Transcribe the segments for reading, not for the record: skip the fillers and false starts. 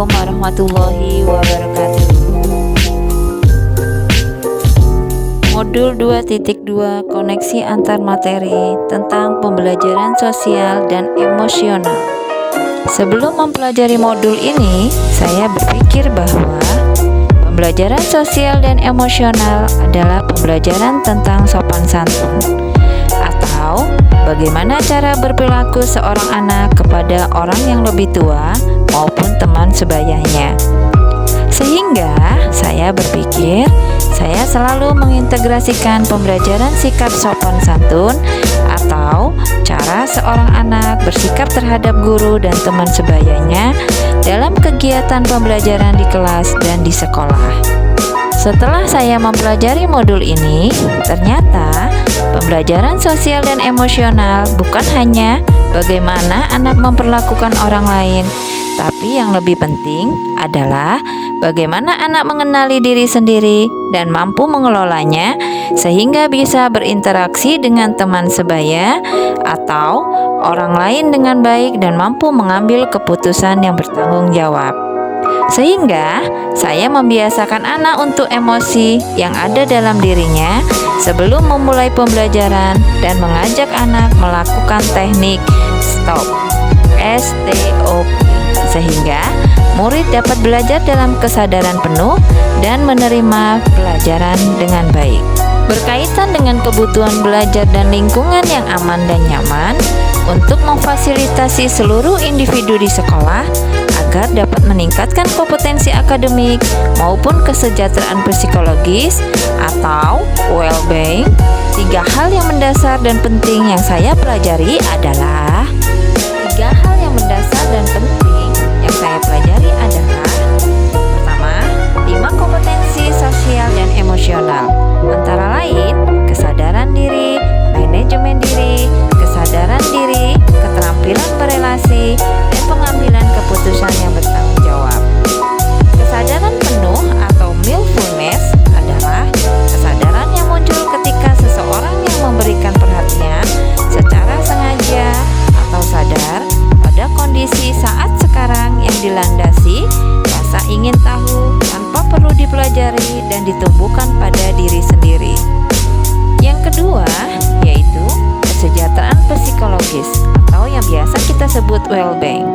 Assalamualaikum warahmatullahi wabarakatuh. Modul 2.2 Koneksi antar materi tentang pembelajaran sosial dan emosional. Sebelum mempelajari modul ini, saya berpikir bahwa pembelajaran sosial dan emosional adalah pembelajaran tentang sopan santun atau bagaimana cara berperilaku seorang anak kepada orang yang lebih tua maupun teman sebayanya. Sehingga saya berpikir saya selalu mengintegrasikan pembelajaran sikap sopan santun atau cara seorang anak bersikap terhadap guru dan teman sebayanya dalam kegiatan pembelajaran di kelas dan di sekolah. Setelah saya mempelajari modul ini, ternyata pembelajaran sosial dan emosional bukan hanya bagaimana anak memperlakukan orang lain, tapi yang lebih penting adalah bagaimana anak mengenali diri sendiri dan mampu mengelolanya sehingga bisa berinteraksi dengan teman sebaya atau orang lain dengan baik dan mampu mengambil keputusan yang bertanggung jawab. Sehingga saya membiasakan anak untuk emosi yang ada dalam dirinya sebelum memulai pembelajaran dan mengajak anak melakukan teknik STOP sehingga murid dapat belajar dalam kesadaran penuh dan menerima pelajaran dengan baik. Berkaitan dengan kebutuhan belajar dan lingkungan yang aman dan nyaman untuk memfasilitasi seluruh individu di sekolah agar dapat meningkatkan kompetensi akademik maupun kesejahteraan psikologis atau well-being. 3 hal yang mendasar dan penting yang saya pelajari adalah pertama, 5 kompetensi sosial dan emosional, antara lain kesadaran diri, manajemen diri, kesadaran diri, keterampilan berelasi, dan pengambilan keputusan yang bertanggung jawab. Kesadaran penuh atau mindfulness adalah kesadaran yang muncul ketika seseorang yang memberikan perhatian secara sengaja atau sadar pada kondisi saat sekarang yang dilandasi rasa ingin tahu tanpa perlu dipelajari dan ditumbuhkan pada diri sendiri. Yang kedua yaitu kesejahteraan psikologis atau yang biasa kita sebut well-being,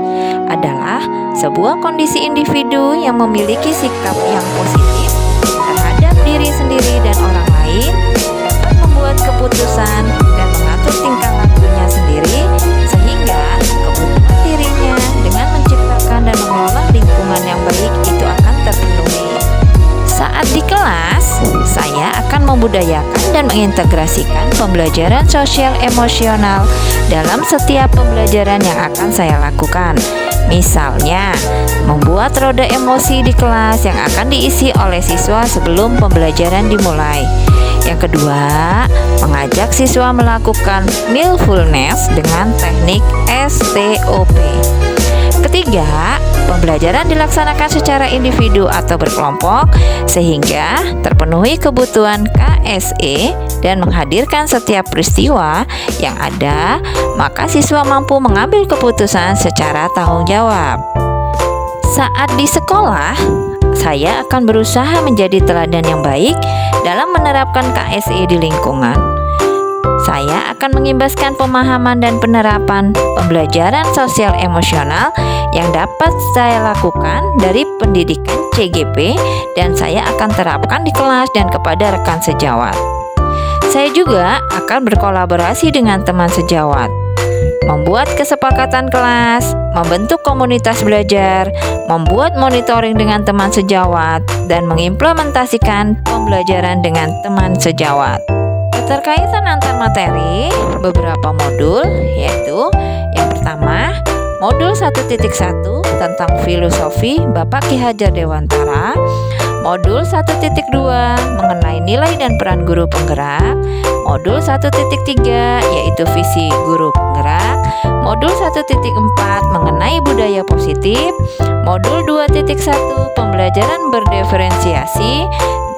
adalah sebuah kondisi individu yang memiliki sikap yang positif terhadap diri sendiri dan orang lain, dapat membuat keputusan dan mengatur tingkah lakunya sendiri sehingga kebutuhan dirinya dengan menciptakan dan mengelola lingkungan yang baik itu akan terpenuhi. Saat di kelas, saya akan membudayakan dan mengintegrasikan pembelajaran sosial emosional dalam setiap pembelajaran yang akan saya lakukan. Misalnya, membuat roda emosi di kelas yang akan diisi oleh siswa sebelum pembelajaran dimulai. Yang kedua, mengajak siswa melakukan mindfulness dengan teknik STOP. Ketiga, pembelajaran dilaksanakan secara individu atau berkelompok sehingga terpenuhi kebutuhan KSE dan menghadirkan setiap peristiwa yang ada, maka siswa mampu mengambil keputusan secara tanggung jawab. Saat di sekolah, saya akan berusaha menjadi teladan yang baik dalam menerapkan KSE di lingkungan. Saya akan mengimbaskan pemahaman dan penerapan pembelajaran sosial emosional yang dapat saya lakukan dari pendidikan CGP dan saya akan terapkan di kelas dan kepada rekan sejawat. Saya juga akan berkolaborasi dengan teman sejawat, membuat kesepakatan kelas, membentuk komunitas belajar, membuat monitoring dengan teman sejawat, dan mengimplementasikan pembelajaran dengan teman sejawat. Keterkaitan antar materi beberapa modul, yaitu yang pertama, modul 1.1 tentang filosofi Bapak Ki Hajar Dewantara, modul 1.2 mengenai nilai dan peran guru penggerak, modul 1.3 yaitu visi guru penggerak, modul 1.4 mengenai budaya positif, modul 2.1 pembelajaran berdiferensiasi,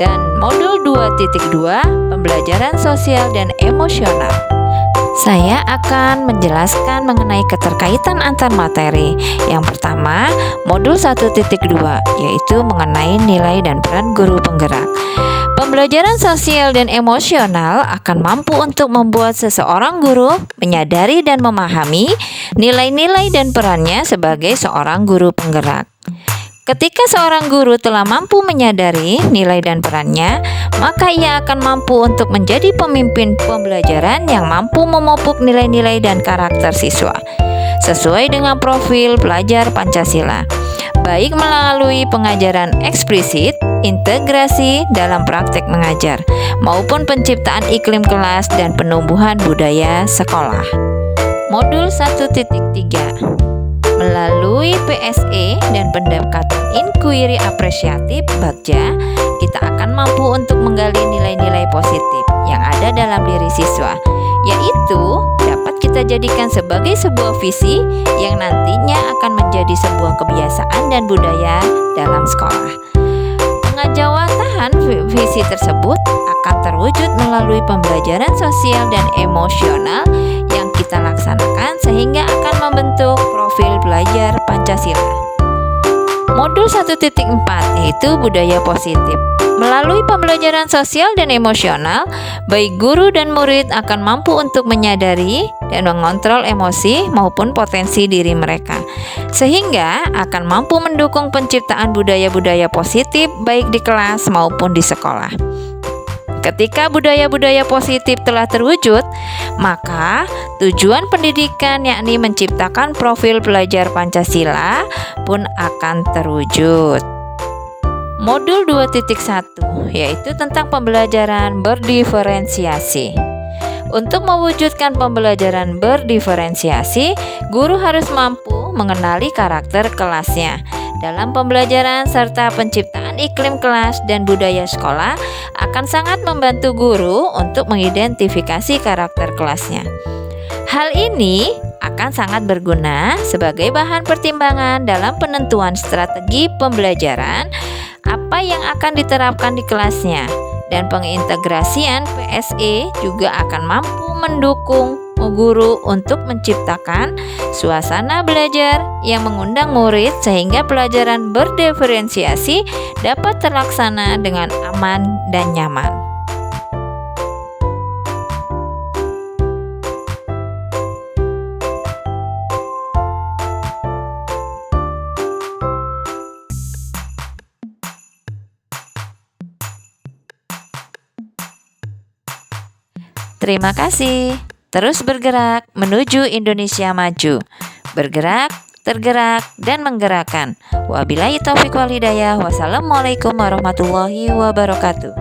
dan modul 2.2 pembelajaran sosial dan emosional. Saya akan menjelaskan mengenai keterkaitan antar materi. Yang pertama, modul 1.2, yaitu mengenai nilai dan peran guru penggerak. Pembelajaran sosial dan emosional akan mampu untuk membuat seseorang guru menyadari dan memahami nilai-nilai dan perannya sebagai seorang guru penggerak. Ketika seorang guru telah mampu menyadari nilai dan perannya, maka ia akan mampu untuk menjadi pemimpin pembelajaran yang mampu memupuk nilai-nilai dan karakter siswa sesuai dengan profil pelajar Pancasila, baik melalui pengajaran eksplisit, integrasi dalam praktek mengajar, maupun penciptaan iklim kelas dan penumbuhan budaya sekolah. Modul 1.3, melalui PSE dan pendekatan inquiry apresiatif Bagja, kita akan mampu untuk menggali nilai-nilai positif yang ada dalam diri siswa, yaitu dapat kita jadikan sebagai sebuah visi yang nantinya akan menjadi sebuah kebiasaan dan budaya dalam sekolah. Pengejawatan visi tersebut akan terwujud melalui pembelajaran sosial dan emosional yang kita laksanakan sehingga akan membentuk profil pelajar Pancasila. Modul 1.4, yaitu budaya positif. Melalui pembelajaran sosial dan emosional, baik guru dan murid akan mampu untuk menyadari dan mengontrol emosi maupun potensi diri mereka, sehingga akan mampu mendukung penciptaan budaya-budaya positif baik di kelas maupun di sekolah. Ketika budaya-budaya positif telah terwujud, maka tujuan pendidikan yakni menciptakan profil pelajar Pancasila pun akan terwujud. Modul 2.1, yaitu tentang pembelajaran berdiferensiasi. Untuk mewujudkan pembelajaran berdiferensiasi, guru harus mampu mengenali karakter kelasnya. Dalam pembelajaran serta penciptaan iklim kelas dan budaya sekolah akan sangat membantu guru untuk mengidentifikasi karakter kelasnya. Hal ini akan sangat berguna sebagai bahan pertimbangan dalam penentuan strategi pembelajaran apa yang akan diterapkan di kelasnya, dan pengintegrasian PSE juga akan mampu mendukung guru untuk menciptakan suasana belajar yang mengundang murid sehingga pelajaran berdiferensiasi dapat terlaksana dengan aman dan nyaman. Terima kasih. Terus bergerak menuju Indonesia maju. Bergerak, tergerak, dan menggerakkan. Wabillahi taufiq wal hidayah. Wassalamualaikum warahmatullahi wabarakatuh.